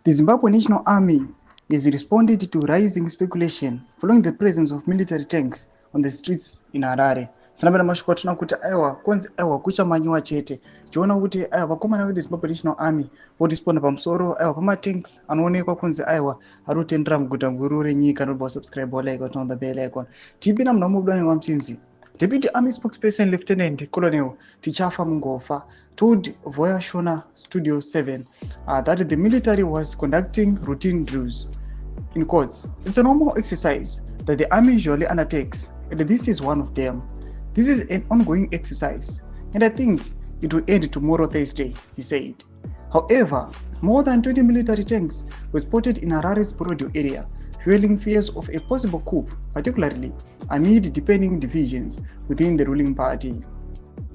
The Zimbabwe National Army has responded to rising speculation following the presence of military tanks on the streets in Harare. Sanapera mashoko tuna kuti aiwa konzi aiwa kuchamanyiwa chete. Tichiona kuti aiwa vakomana ve Zimbabwe National Army votisponda pamusoro aiwa pamatanks anoonekwa kunzi aiwa ari kutendera muguta guru renyika. Nobva subscribe like on the bell icon. Tipinda muna mudani wa Mchinzi. Deputy Army Spokesperson Lieutenant Colonel Tichafa Mungofa told Voya Shona Studio 7 that the military was conducting routine drills. In quotes, it's a normal exercise that the army usually undertakes, and this is one of them. This is an ongoing exercise, and I think it will end tomorrow Thursday, he said. However, more than 20 military tanks were spotted in Harare's Borodio area, fueling fears of a possible coup, particularly amid deepening divisions within the ruling party.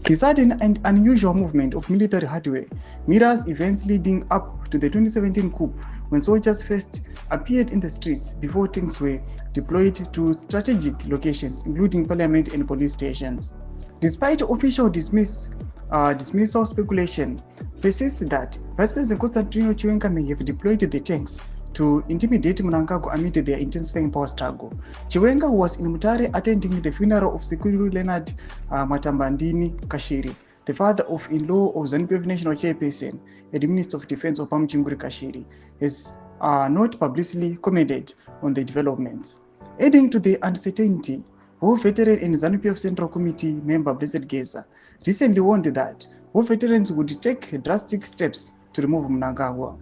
The sudden and unusual movement of military hardware mirrors events leading up to the 2017 coup, when soldiers first appeared in the streets before tanks were deployed to strategic locations, including parliament and police stations. Despite official dismissal speculation persists that Vice President Constantino Chiwenga may have deployed the tanks to intimidate Mnangagwa amid their intensifying power struggle. Chiwenga was in Mutare attending the funeral of Sekulu Leonard Matambandini Kashiri, the father-in-law of ZANU-PF National Chairperson and the Minister of Defense Opam Chinguri Kashiri, has not publicly commented on the developments. Adding to the uncertainty, war veteran and ZANU-PF Central Committee member Blessed Geza recently warned that war veterans would take drastic steps to remove Mnangagwa.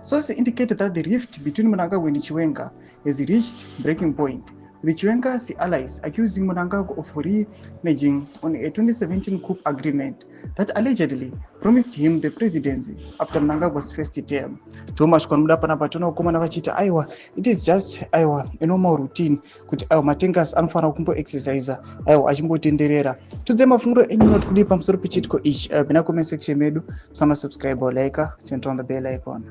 Sources indicated that the rift between Mnangagwa and Chiwenga has reached breaking point, with Chiwenga's allies accusing Mnangagwa of reneging on a 2017 coup agreement that allegedly promised him the presidency after Mnangagwa's first term. Thomas Konmuda panapatona ukomana vachita aiwa, it is just aiwa a normal routine kuti aiwa matanks anofana kumbo exercise aiwa achimbotenderera. Tudze mafunguro enyu not kudi pamusoro pechitiko ichi pena comment section medu, sama subscribe or like, turn on the bell icon.